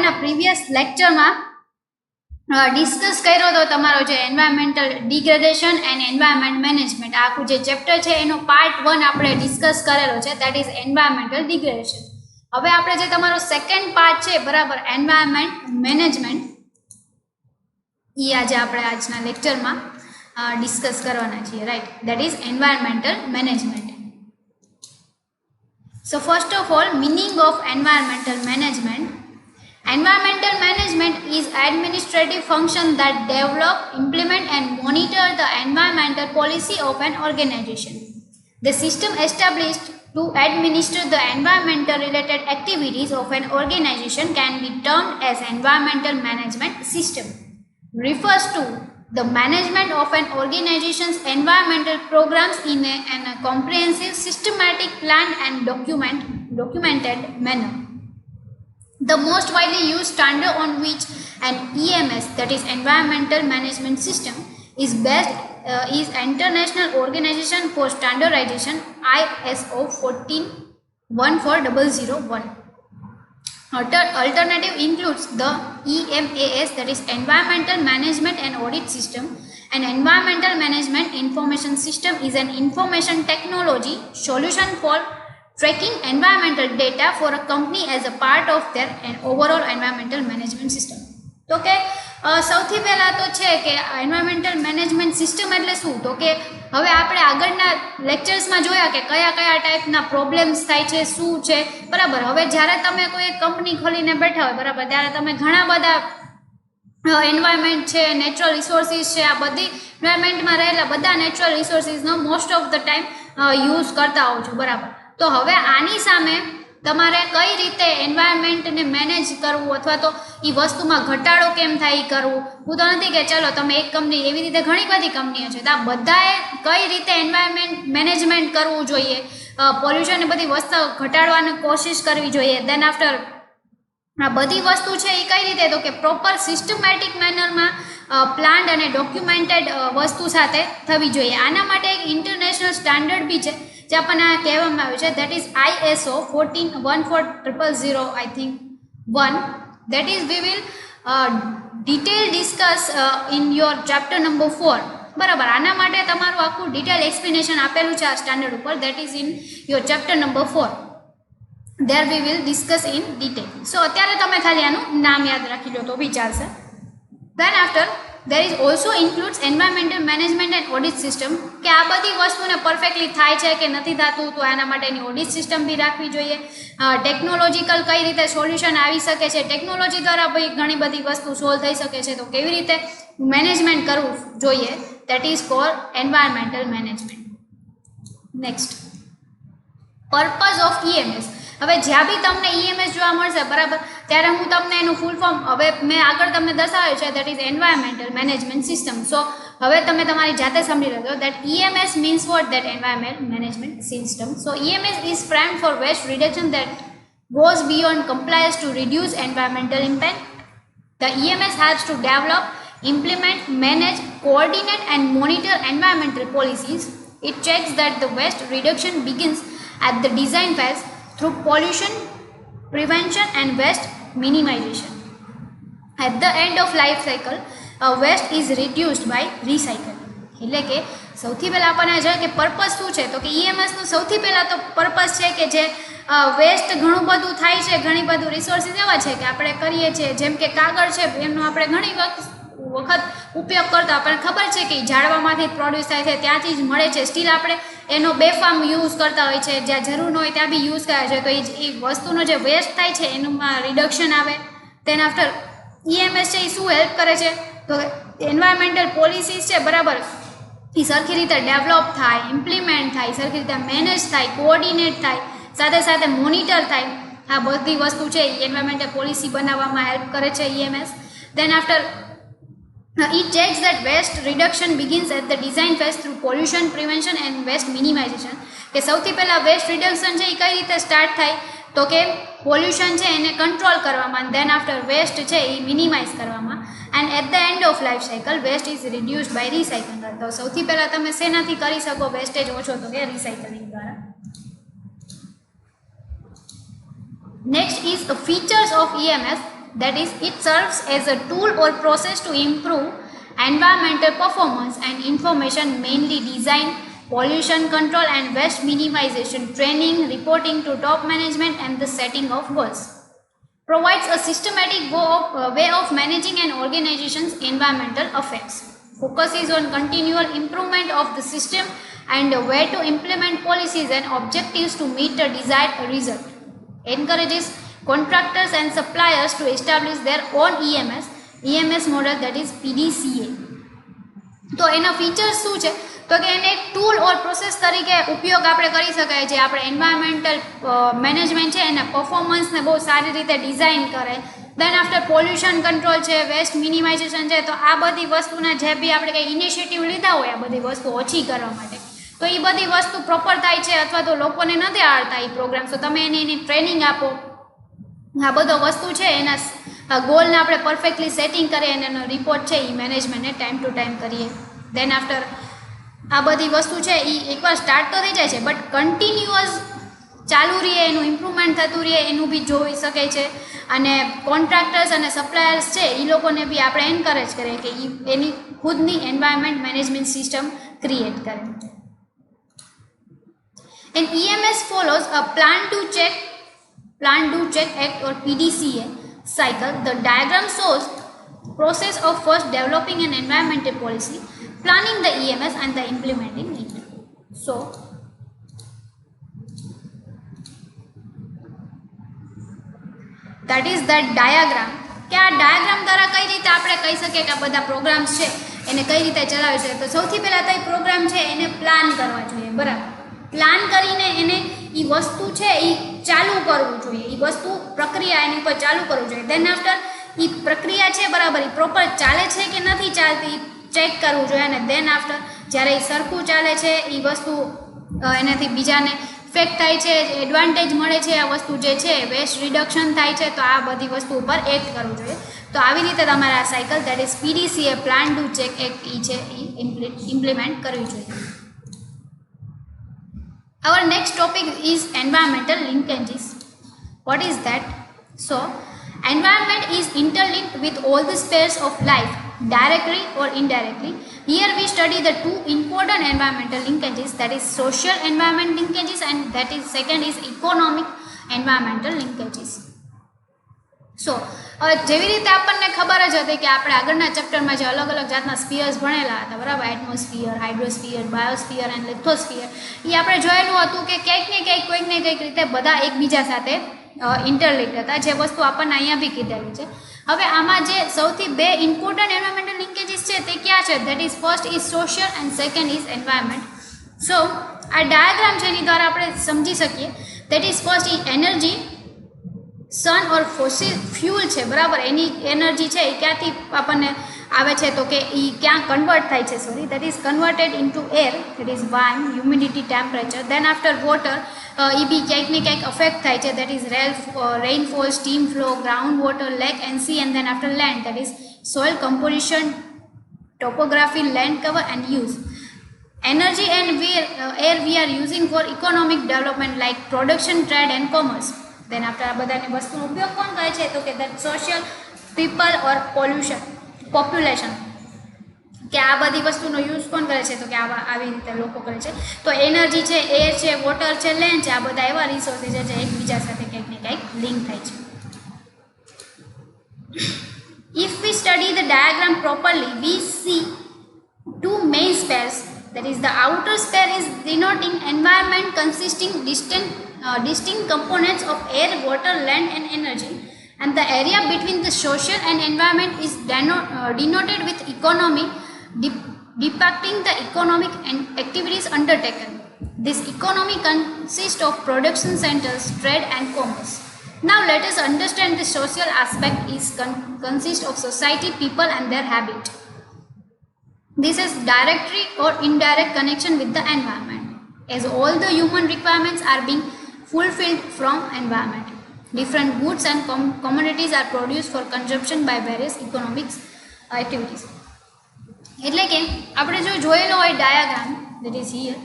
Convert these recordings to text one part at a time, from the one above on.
આગળના પ્રીવિયસ લેક્ચરમાં ડિસ્કસ કર્યો હતો તમારો જે environmental degradation and environment management આખું જે ચેપ્ટર છે એનો પાર્ટ 1 આપણે ડિસ્કસ કરેલો છે, દેટ ઇઝ એન્વાયરમેન્ટલ ડિગ્રેડેશન. હવે આપણે જે તમારો સેકન્ડ પાર્ટ છે બરાબર એન્વાયરમેન્ટ મેનેજમેન્ટ એ આજે આપણે આજના લેક્ચરમાં ડિસ્કસ કરવાના છીએ, right, that is environmental management. So first of all, meaning of environmental management. Environmental management is administrative function that develop, implement and monitor the environmental policy of an organization. The system established to administer the environmental related activities of an organization can be termed as environmental management system. Refers to the management of an organization's environmental programs in a comprehensive, systematic, planned and documented manner. The most widely used standard on which an EMS, that is Environmental Management System, is based is International Organization for Standardization ISO 14001. Alternative includes the EMAS, that is Environmental Management and Audit System. An environmental management information system is an information technology solution for tracking environmental data for a company as a part of their overall environmental management system. તો કે સૌથી પહેલાં તો છે કે environmental management system એટલે શું? તો કે હવે આપણે આગળના લેક્ચર્સમાં જોયા કે કયા કયા ટાઈપના પ્રોબ્લેમ્સ થાય છે, શું છે, બરાબર. હવે જ્યારે તમે કોઈ એક કંપની ખોલીને બેઠા હોય બરાબર, ત્યારે તમે ઘણા બધા એન્વાયરમેન્ટ છે, નેચરલ રિસોર્સિસ છે, આ બધી એન્વાયરમેન્ટમાં રહેલા બધા નેચરલ રિસોર્સિસનો most of the time use કરતા હોવ છો, બરાબર. તો હવે આની સામે તમારે કઈ રીતે એન્વાયરમેન્ટને મેનેજ કરવું અથવા તો એ વસ્તુમાં ઘટાડો કેમ થાય એ કરવું. હું તો નથી કે ચલો તમે એક કંપની, એવી રીતે ઘણી બધી કંપનીઓ છે, તો આ બધાએ કઈ રીતે એન્વાયરમેન્ટ મેનેજમેન્ટ કરવું જોઈએ, પોલ્યુશનની બધી વસ્તુ ઘટાડવાની કોશિશ કરવી જોઈએ. દેન આફ્ટર આ બધી વસ્તુ છે એ કઈ રીતે, તો કે પ્રોપર સિસ્ટમેટિક મેનરમાં પ્લાન્ડ અને ડોક્યુમેન્ટેડ વસ્તુ સાથે થવી જોઈએ. આના માટે એક ઇન્ટરનેશનલ સ્ટાન્ડર્ડ બી છે જે આપણને કહેવામાં આવ્યું છે, that is ISO 14000 I think 1. That is we will detail discuss in your chapter number 4. બરાબર. આના માટે તમારું આખું ડિટેલ એક્સપ્લેનેશન આપેલું છે આ સ્ટાન્ડર્ડ ઉપર, that is in your chapter number 4. there we will discuss in detail. So અત્યારે તમે ખાલી આનું નામ યાદ રાખી લો તો બી ચાલશે. Then after there is also includes environmental management and audit system, કે આ બધી વસ્તુને પરફેક્ટલી થાય છે કે નથી થતું, તો આના માટેની ઓડિટ સિસ્ટમ બી રાખવી જોઈએ. ટેકનોલોજીકલ કઈ રીતે સોલ્યુશન આવી શકે છે, ટેકનોલોજી દ્વારા ભાઈ ઘણી બધી વસ્તુ સોલ્વ થઈ શકે છે, તો કેવી રીતે મેનેજમેન્ટ કરવું જોઈએ, that is four environmental management. Next, purpose of EMS. હવે જ્યાં બી તમને EMS જોવા મળશે બરાબર, ત્યારે હું તમને એનું ફૂલ ફોર્મ હવે મેં આગળ તમને દર્શાવ્યું છે, that is environmental management system. So હવે તમે તમારી જાતે સમજી લેજો that EMS means what, that environment management system. So EMS is framed for waste reduction that goes beyond compliance to reduce environmental impact. The EMS helps to develop, implement, manage, coordinate and monitor environmental policies. It checks that the waste reduction begins at the design phase through pollution prevention and waste minimization. At the end of life cycle, waste is reduced by recycling. એટલે કે સૌથી પહેલાં આપણને જોઈએ કે purpose શું છે, તો કે EMSનું સૌથી પહેલાં તો પર્પઝ છે કે જે વેસ્ટ ઘણું બધું થાય છે, ઘણી બધું રિસોર્સિસ એવા છે કે આપણે કરીએ છીએ, જેમ કે કાગળ છે એમનો આપણે ઘણી વખત ઉપયોગ કરતા આપણને ખબર છે કે ઝાડવામાંથી જ પ્રોડ્યુસ થાય છે, ત્યાંથી જ મળે છે, સ્ટીલ આપણે એનો બેફામ યુઝ કરતા હોય છે, જ્યાં જરૂર ન હોય ત્યાં બી યુઝ કરે છે, તો એ વસ્તુનો જે વેસ્ટ થાય છે એમાં રિડક્શન આવે. તેન આફ્ટર EMS છે એ શું હેલ્પ કરે છે, તો એન્વાયરમેન્ટલ પોલિસીસ છે બરાબર, એ સરખી રીતે ડેવલપ થાય, ઇમ્પ્લિમેન્ટ થાય, સરખી રીતે મેનેજ થાય, કોઓર્ડિનેટ થાય, સાથે સાથે મોનિટર થાય. આ બધી વસ્તુ છે એ એન્વાયરમેન્ટલ પોલિસી બનાવવામાં હેલ્પ કરે છે EMS. Then after it checks that waste reduction begins at the design phase through pollution prevention and waste minimization. કે સૌથી પહેલાં વેસ્ટ રિડક્શન છે એ કઈ રીતે સ્ટાર્ટ થાય, તો કે પોલ્યુશન છે એને કંટ્રોલ કરવામાં, દેન આફ્ટર વેસ્ટ છે એ મિનિમાઇઝ કરવામાં, and at the end of life cycle waste is reduced by recycling. તો સૌથી પહેલાં તમે શેનાથી કરી શકો વેસ્ટેજ ઓછો, તો કે રિસાયકલિંગ દ્વારા. Next is the features of EMS. that is, it serves as a tool or process to improve environmental performance and information, mainly design, pollution control and waste minimization, training, reporting to top management and the setting of goals. Provides a systematic way of managing an organization's environmental affairs. Focuses on continual improvement of the system and a way to implement policies and objectives to meet the desired result. Encourages contractors and suppliers to establish their own EMS model, that is PDCA. તો એના features શું છે? તો કે એને એક tool ઓર process તરીકે ઉપયોગ આપણે કરી શકાય છે. આપણે એન્વાયરમેન્ટલ મેનેજમેન્ટ છે એના પરફોર્મન્સને બહુ સારી રીતે ડિઝાઇન કરે. દેન આફ્ટર પોલ્યુશન કંટ્રોલ છે, વેસ્ટ મિનિમાઇઝેશન છે, તો આ બધી વસ્તુના જે બી આપણે કંઈ ઇનિશિયેટિવ લીધા હોય આ બધી વસ્તુ ઓછી કરવા માટે, તો એ બધી વસ્તુ પ્રોપર થાય છે અથવા તો લોકોને નથી આવડતા એ પ્રોગ્રામ, તો તમે એની ટ્રેનિંગ આપો. આ બધો વસ્તુ છે એના ગોલને આપણે પરફેક્ટલી સેટિંગ કરીએ અને એનો રિપોર્ટ છે એ મેનેજમેન્ટને ટાઈમ ટુ ટાઈમ કરીએ. દેન આફ્ટર આ બધી વસ્તુ છે એ એકવાર સ્ટાર્ટ તો થઈ જાય છે, બટ કન્ટિન્યુઅસ ચાલુ રહીએ, એનું ઇમ્પ્રુવમેન્ટ થતું રહીએ એનું બી જોઈ શકે છે. અને કોન્ટ્રાક્ટર્સ અને સપ્લાયર્સ છે એ લોકોને બી આપણે એન્કરેજ કરીએ કે એની ખુદની એન્વાયરમેન્ટ મેનેજમેન્ટ સિસ્ટમ ક્રિએટ કરે. And EMS follows a plan do check act or PDCA cycle. The diagram shows process of first developing an environmental policy, planning the EMS and the implementing it. So that is that diagram. કે આ diagram દ્વારા કઈ રીતે આપણે કહી શકીએ કે આ બધા પ્રોગ્રામ્સ છે એને કઈ રીતે ચલાવે છે? તો સૌથી પહેલાં તો એ પ્રોગ્રામ છે એને પ્લાન કરવા જોઈએ, બરાબર. પ્લાન કરીને એને એ વસ્તુ છે એ ચાલુ કરવું જોઈએ, એ વસ્તુ પ્રક્રિયા એની પર ચાલુ કરવું જોઈએ. દેન આફ્ટર એ પ્રક્રિયા છે બરાબર એ પ્રોપર ચાલે છે કે નથી ચાલતી ચેક કરવું જોઈએ. અને દેન આફ્ટર જ્યારે એ સરખું ચાલે છે, એ વસ્તુ એનાથી બીજાને ઇફેક્ટ થાય છે, એડવાન્ટેજ મળે છે, આ વસ્તુ જે છે વેસ્ટ રિડક્શન થાય છે, તો આ બધી વસ્તુ ઉપર એક્ટ કરવું જોઈએ. તો આવી રીતે તમારે આ cycle that is PDCA plan do check act એ છે એ ઇમ્પ્લિમેન્ટ કરવી જોઈએ. Our next topic is environmental linkages. What is that? So, environment is interlinked with all the spheres of life, directly or indirectly. Here we study the two important environmental linkages, that is social environment linkages and that is second is economic environmental linkages. સો જેવી રીતે આપણને ખબર જ હતી કે આપણે આગળના ચેપ્ટરમાં જે અલગ અલગ જાતના સ્ફિયર્સ ભણેલા હતા, બરાબર, એટમોસ્ફિયર, હાઇડ્રોસ્ફિયર, બાયોસ્ફિયર અને લિથોસ્ફિયર, એ આપણે જોયેલું હતું કે ક્યાંક ને ક્યાંક કોઈક ને કંઈક રીતે બધા એકબીજા સાથે ઇન્ટરલિંક્ડ હતા, જે વસ્તુ આપણને અહીંયા બી કીધેલી છે. હવે આમાં જે સૌથી બે ઇમ્પોર્ટન્ટ એન્વાયરમેન્ટલ લિંકેજીસ છે તે ક્યાં છે? That is first is social and second is environment. So આ ડાયાગ્રામ છે એની દ્વારા આપણે સમજી શકીએ. That is first is energy. Sun or fossil fuel છે, બરાબર, એની એનર્જી છે એ ક્યાંથી આપણને આવે છે? તો કે એ ક્યાં કન્વર્ટ થાય છે? Sorry, that is converted into air, that is warm, humidity, temperature. Then after water, એ બી ક્યાંક ને ક્યાંક અફેક્ટ થાય છે, that is rainfall, stream flow, ground water, lake and sea. And then after land, that is soil composition, topography, land cover and use. Energy and air we are using for economic development like production, trade and commerce. Then after આ બધાની વસ્તુનો ઉપયોગ કોણ કરે છે? તો કે that social, people or population. કે આ બધી વસ્તુનો યુઝ કોણ કરે છે? તો કે આવી રીતે લોકો કરે છે. તો એનર્જી છે, એર છે, વોટર છે, લેન્ડ છે, આ બધા એવા રિસોર્સિસ છે જે એકબીજા સાથે કંઈક ને કંઈક લિંક થાય છે. If we study the diagram properly, we see two main spheres. That is, the outer sphere is denoting environment consisting distinct components of air, water, land and energy, and the area between the social and environment is denoted with economy, depicting the economic activities undertaken. This economy consists of production centers, trade and commerce. Now let us understand the social aspect is consists of society, people and their habit. This is direct or indirect connection with the environment, as all the human requirements are being fulfilled from environment. Different goods and commodities are produced for consumption by various economic activities. એટલે કે આપણે જો જોયેલો હોય diagram, that is here,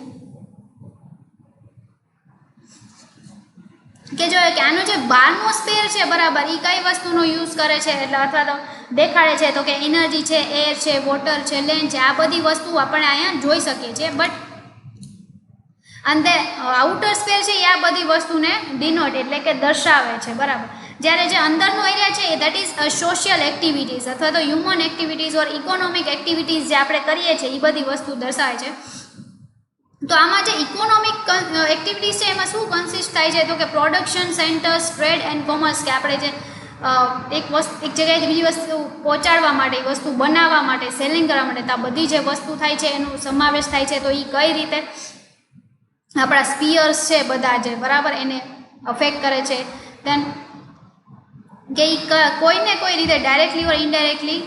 કે જો કે આનો જે બહારનો સ્પેર છે બરાબર એ કઈ વસ્તુનો યુઝ કરે છે એટલે અથવા તો દેખાડે છે તો કે એનર્જી છે, એર છે, વોટર છે, લેન્ડ છે, આ બધી વસ્તુ આપણે અહીંયા જોઈ શકીએ છીએ. બટ અંતે આઉટર સ્પેર છે એ આ બધી વસ્તુને ડિનોટ એટલે કે દર્શાવે છે બરાબર. જ્યારે જે અંદરનો એરિયા છે દેટ ઇઝ સોશિયલ એક્ટિવિટીઝ અથવા તો હ્યુમન એક્ટિવિટીઝ ઓર ઇકોનોમિક એક્ટિવિટીઝ જે આપણે કરીએ છીએ એ બધી વસ્તુ દર્શાવે છે. તો આમાં જે ઇકોનોમિક એક્ટિવિટીઝ છે એમાં શું કન્સિસ્ટ થાય છે તો કે production centres, trade and commerce, કે આપણે જે એક જગ્યાએથી બીજી વસ્તુ પહોંચાડવા માટે, વસ્તુ બનાવવા માટે, સેલિંગ કરવા માટે, તો આ બધી જે વસ્તુ થાય છે એનો સમાવેશ થાય છે. તો એ કઈ રીતે આપણા સ્પીયર્સ છે બધા જે બરાબર એને અફેક્ટ કરે છે. દેન કે કોઈને કોઈ રીતે ડાયરેક્ટલી ઓર ઇનડાયરેક્ટલી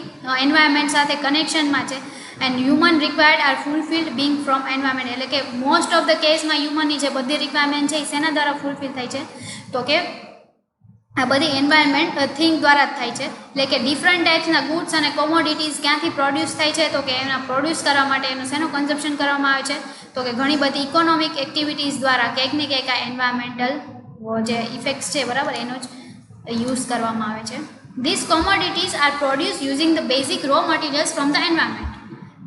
એન્વાયરમેન્ટ સાથે કનેક્શનમાં છે. And human required are fulfilled being from environment, એટલે કે મોસ્ટ ઓફ ધ કેસમાં હ્યુમનની જે બધી રિક્વાયરમેન્ટ છે એ શેના દ્વારા ફૂલફિલ થાય છે તો કે આ બધી એન્વાયરમેન્ટ થિંગ દ્વારા જ થાય છે. એટલે કે ડિફરન્ટ ટાઈપ્સના ગુડ્સ અને કોમોડિટીઝ ક્યાંથી પ્રોડ્યુસ થાય છે તો કે એના પ્રોડ્યુસ કરવા માટે એનું શેનું કન્ઝપ્શન કરવામાં આવે છે તો કે ઘણી બધી ઇકોનોમિક એક્ટિવિટીઝ દ્વારા કંઈક ને કંઈક આ એન્વાયરમેન્ટલ જે ઇફેક્ટ્સ છે બરાબર એનો જ યુઝ કરવામાં આવે છે. These commodities are produce using the basic raw materials from the environment.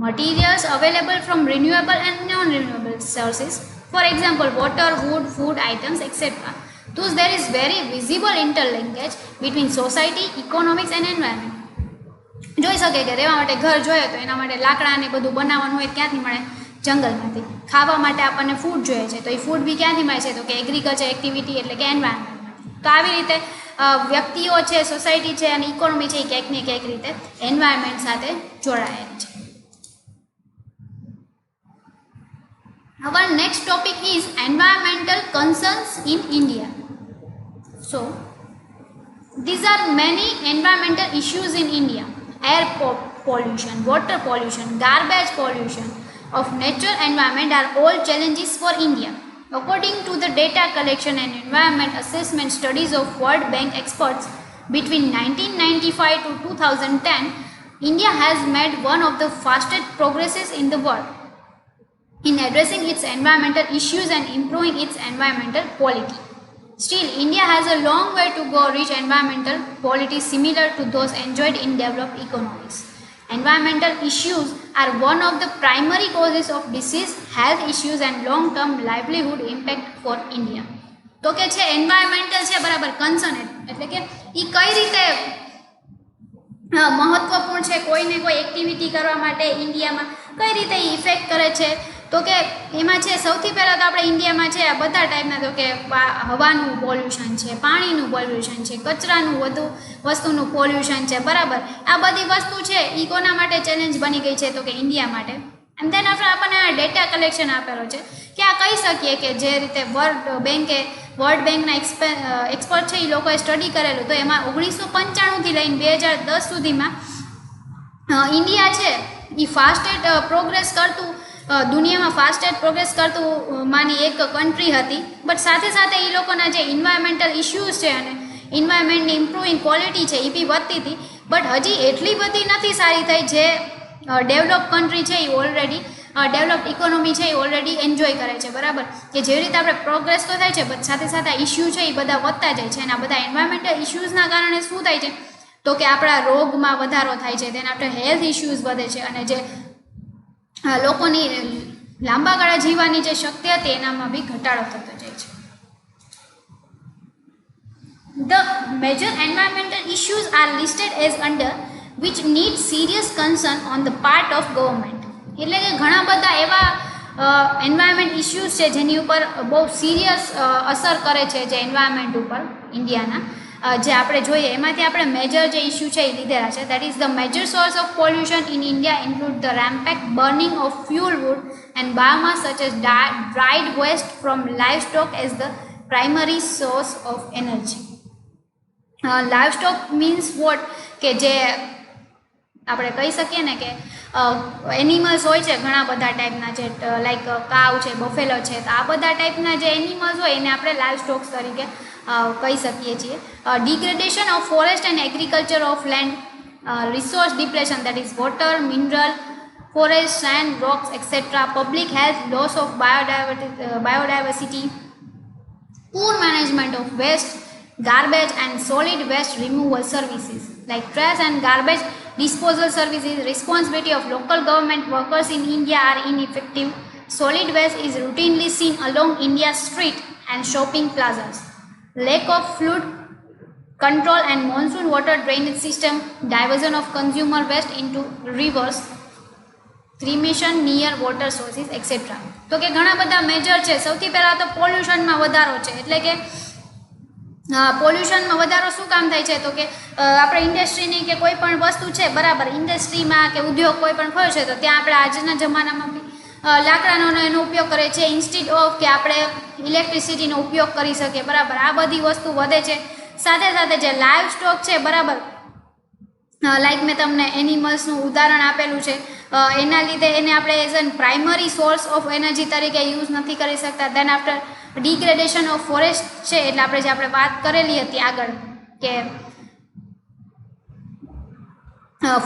Materials available from renewable and non-renewable sources, for example water, wood, food items, etc. Thus there is very visible interlinkage between society, economics and environment. જોઈ શકે કે રહેવા માટે ઘર જોઈએ તો એના માટે લાકડા ને બધું બનાવવાનું હોય ક્યાંથી મળે? જંગલમાંથી. ખાવા માટે આપણને ફૂડ જોઈએ છે તો એ ફૂડ બી ક્યાંથી મળે છે તો કે એગ્રીકલ્ચર એક્ટિવિટી એટલે કે એન્વાયરમેન્ટમાંથી. તો આવી રીતે વ્યક્તિઓ છે, સોસાયટી છે અને ઇકોનોમી છે એ ક્યાંક ને ક્યાંક રીતે એન્વાયરમેન્ટ સાથે જોડાયેલ છે. Our next topic is environmental concerns in India. So, these are many environmental issues in India. Air pollution, water pollution, garbage pollution of natural environment are all challenges for India. According to the data collection and environment assessment studies of World Bank experts, between 1995 to 2010, India has made one of the fastest progresses in the world in addressing its environmental issues and improving its environmental quality. Still, India has a long way to go to reach environmental quality similar to those enjoyed in developed economies. Environmental issues are one of the primary causes of disease, health issues and long-term livelihood impact for India. તો કે છે environmental છે બરાબર concern એટલે કે એ કઈ રીતે મહત્વપૂર્ણ છે કોઈને કોઈ એક્ટિવિટી કરવા માટે ઇન્ડિયામાં કઈ રીતે ઇફેક્ટ કરે છે તો કે એમાં છે સૌથી પહેલાં તો આપણે ઇન્ડિયામાં છે આ બધા ટાઈપના તો કે હવાનું પોલ્યુશન છે, પાણીનું પોલ્યુશન છે, કચરાનું વધુ વસ્તુનું પોલ્યુશન છે બરાબર. આ બધી વસ્તુ છે એ કોના માટે ચેલેન્જ બની ગઈ છે તો કે ઇન્ડિયા માટે. એન્ડ દેન આપણને આ ડેટા કલેક્શન આપેલો છે કે આ કહી શકીએ કે જે રીતે વર્લ્ડ બેંકના એક્સપર્ટ છે એ લોકોએ સ્ટડી કરેલું તો એમાં 1995થી લઈને 2010 સુધીમાં ઇન્ડિયા છે એ ફાસ્ટેસ્ટ પ્રોગ્રેસ કરતું દુનિયામાં ફાસ્ટેસ્ટ પ્રોગ્રેસ કરતું માની એક કન્ટ્રી હતી. બટ સાથે સાથે એ લોકોના જે ઇન્વાયરમેન્ટલ ઇશ્યુઝ છે અને ઇન્વાયરમેન્ટની ઇમ્પ્રુવિંગ ક્વોલિટી છે એ બી વધતી હતી. બટ હજી એટલી બધી નથી સારી થઈ જે ડેવલપ કન્ટ્રી છે એ ઓલરેડી ડેવલપ્ડ ઇકોનોમી છે એ ઓલરેડી એન્જોય કરે છે બરાબર. કે જેવી રીતે આપણે પ્રોગ્રેસ તો થાય છે બટ સાથે સાથે ઇશ્યુ છે એ બધા વધતા જાય છે અને આ બધા એન્વાયરમેન્ટલ ઇશ્યુઝના કારણે શું થાય છે તો કે આપણા રોગમાં વધારો થાય છે, તેને આપણે હેલ્થ ઇશ્યુઝ વધે છે અને જે લોકોની લાંબા ગાળા જીવવાની જે શક્તિ હતી એનામાં બી ઘટાડો થતો જાય છે. The major environmental issues are listed as under which need serious concern on the part of government. એટલે કે ઘણા બધા એવા એન્વાયરમેન્ટ ઇશ્યુઝ છે જેની ઉપર બહુ સિરિયસ અસર કરે છે જે એન્વાયરમેન્ટ ઉપર ઇન્ડિયાના જે આપણે જોઈએ એમાંથી આપણે મેજર જે ઇશ્યુ છે એ લીધેલા છે. That is the major source of pollution in India include the rampant burning of fuel wood and biomass such as dried waste from livestock as the primary source of energy. Livestock means what કે જે આપણે કહી શકીએ ને કે animals હોય છે ઘણા બધા ટાઈપના જે લાઈક કાવ છે, બફેલો છે, તો આ બધા ટાઈપના જે એનિમલ્સ હોય એને આપણે લાઈવ સ્ટોક્સ તરીકે કહી શકીએ છીએ. Degradation of forest and agriculture of land, resource depletion that is water, mineral, forest, sand, rocks, etc. Public health, loss of biodiversity, poor management of waste, garbage and solid waste removal services like trash and garbage disposal services. Responsibility of local government workers in India are ineffective. Solid waste is routinely seen along India's street and shopping plazas. Lack of flood control and monsoon water drainage system, diversion of consumer waste into rivers, ક્રિમેશન near water sources et cetera. તો કે ઘણા બધા major છે. સૌથી પહેલાં તો પોલ્યુશનમાં વધારો છે. એટલે કે પોલ્યુશનમાં વધારો શું કામ થાય છે? તો કે આપણે ઇન્ડસ્ટ્રીની કે કોઈ પણ વસ્તુ છે, બરાબર, ઇન્ડસ્ટ્રીમાં કે ઉદ્યોગ કોઈ પણ થયો છે તો ત્યાં આપણે આજના જમાનામાં બી લાકડાનો એનો ઉપયોગ કરે છે ઇન્સ્ટીડ ઓફ કે આપણે ઇલેક્ટ્રિસિટીનો ઉપયોગ કરી શકીએ, બરાબર. આ બધી વસ્તુ વધે છે. સાથે સાથે જે લાઈવ સ્ટોક છે, બરાબર, લાઈક મેં તમને એનિમલ્સનું ઉદાહરણ આપેલું છે, એના લીધે એને આપણે as an primary source of energy તરીકે યુઝ નથી કરી શકતા. Then after degradation of forest છે, એટલે આપણે વાત કરેલી હતી આગળ કે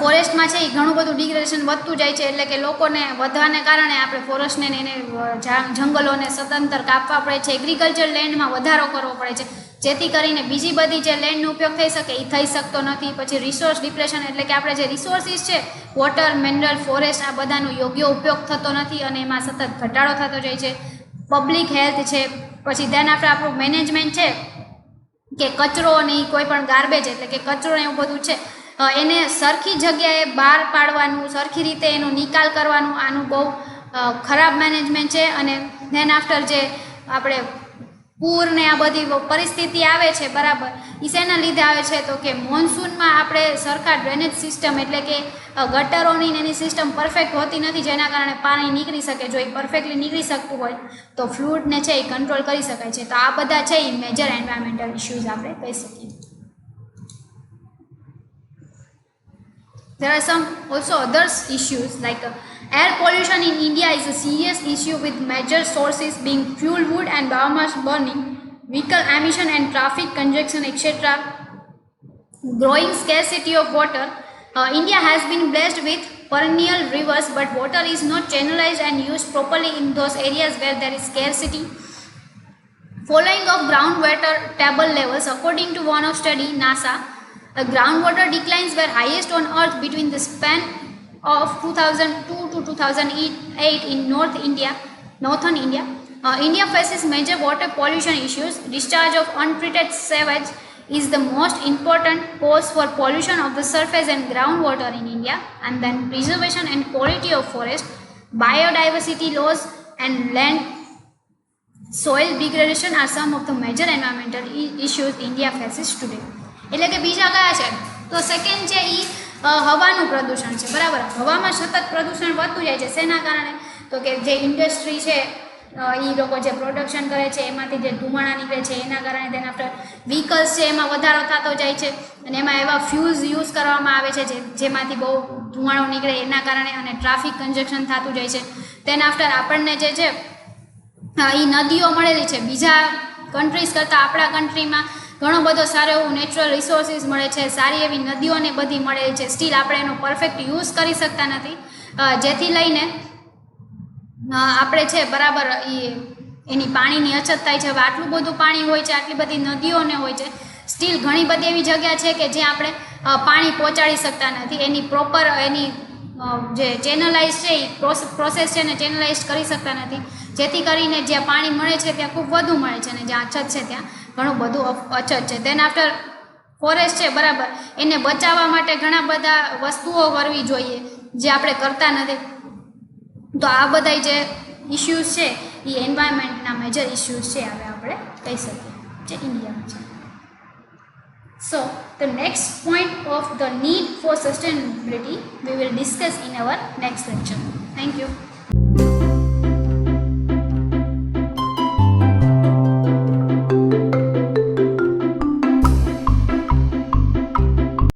ફોરેસ્ટમાં છે એ ઘણું બધું ડિગ્રેડેશન વધતું જાય છે. એટલે કે લોકોને વધવાને કારણે આપણે ફોરેસ્ટને એને જંગલોને સતંતર કાપવા પડે છે. એગ્રીકલ્ચર લેન્ડમાં વધારો કરવો પડે છે, જેથી કરીને બીજી બધી જે લેન્ડનો ઉપયોગ થઈ શકે એ થઈ શકતો નથી. પછી રિસોર્સ ડિપ્રેશન, એટલે કે આપણે જે રિસોર્સિસ છે, વોટર, મિનરલ, ફોરેસ્ટ, આ બધાનો યોગ્ય ઉપયોગ થતો નથી અને એમાં સતત ઘટાડો થતો જાય છે. પબ્લિક હેલ્થ છે. પછી ધ્યાન આપણે આપણું મેનેજમેન્ટ છે કે કચરો અને કોઈ પણ ગાર્બેજ, એટલે કે કચરો ને એવું બધું છે, એને સરખી જગ્યાએ બહાર પાડવાનું, સરખી રીતે એનો નિકાલ કરવાનું, આનું બહુ ખરાબ મેનેજમેન્ટ છે. અને ધેન આફ્ટર જે આપણે પૂર ને આ બધી પરિસ્થિતિ આવે છે, બરાબર, એ શેના લીધે આવે છે? તો કે મોન્સૂનમાં આપણે સરખા ડ્રેનેજ સિસ્ટમ, એટલે કે ગટરોની એની સિસ્ટમ પરફેક્ટ હોતી નથી, જેના કારણે પાણી નીકળી શકે. જો એ પરફેક્ટલી નીકળી શકતું હોય તો ફ્લૂડને છે એ કંટ્રોલ કરી શકાય છે. તો આ બધા છે એ મેજર એન્વાયરમેન્ટલ ઇશ્યુઝ આપણે કહી શકીએ. There are some also others issues like air pollution in India is a serious issue with major sources being fuel wood and biomass burning, vehicle emission and traffic congestion, etc. Growing scarcity of water. India has been blessed with perennial rivers, but water is not channelized and used properly in those areas where there is scarcity. Following of groundwater table levels, according to one of study NASA, groundwater declines were highest on Earth between the span of 2002 to 2008 in northern India. India faces major water pollution issues. Discharge of untreated sewage is the most important cause for pollution of the surface and groundwater in India. And then preservation and quality of forest, biodiversity loss and land soil degradation are some of the major environmental issues India faces today. એટલે કે બીજા કયા છે? તો second છે એ હવાનું પ્રદૂષણ છે, બરાબર. હવામાં સતત પ્રદૂષણ વધતું જાય છે. શેના કારણે? તો કે જે ઇન્ડસ્ટ્રી છે એ લોકો જે પ્રોડક્શન કરે છે એમાંથી જે ધુમાડા નીકળે છે એના કારણે, તેના આફ્ટર વ્હીકલ્સ છે એમાં વધારો થતો જાય છે અને એમાં એવા ફ્યુઝ યુઝ કરવામાં આવે છે જેમાંથી બહુ ધુમાડો નીકળે એના કારણે, અને ટ્રાફિક કન્જેક્શન થતું જાય છે. તેના આફ્ટર આપણને જે છે એ નદીઓ મળેલી છે. બીજા કન્ટ્રીઝ કરતાં આપણા કન્ટ્રીમાં ઘણો બધો સારો એવું નેચરલ રિસોર્સિસ મળે છે, સારી એવી નદીઓને બધી મળેલી છે. સ્ટીલ આપણે એનો પરફેક્ટ યુઝ કરી શકતા નથી, જેથી લઈને આપણે છે, બરાબર, એની પાણીની અછત થાય છે. હવે આટલું બધું પાણી હોય છે, આટલી બધી નદીઓને હોય છે, સ્ટીલ ઘણી બધી એવી જગ્યા છે કે જ્યાં આપણે પાણી પહોંચાડી શકતા નથી. એની પ્રોપર એની જે ચેનલાઇઝ છે એ પ્રોસેસ છે ને ચેનલાઇઝ કરી શકતા નથી, જેથી કરીને જ્યાં પાણી મળે છે ત્યાં ખૂબ વધુ મળે છે અને જ્યાં અછત છે ત્યાં ઘણું બધું અછત છે. દેન આફ્ટર ફોરેસ્ટ છે, બરાબર, એને બચાવવા માટે ઘણા બધા વસ્તુઓ કરવી જોઈએ જે આપણે કરતા નથી. તો આ બધા જે ઇશ્યુઝ છે એ એન્વાયરમેન્ટના મેજર ઇશ્યુઝ છે, હવે આપણે કહી શકીએ જે ઇન્ડિયામાં છે. So the next point of the need for sustainability we will discuss in our next lecture. Thank you.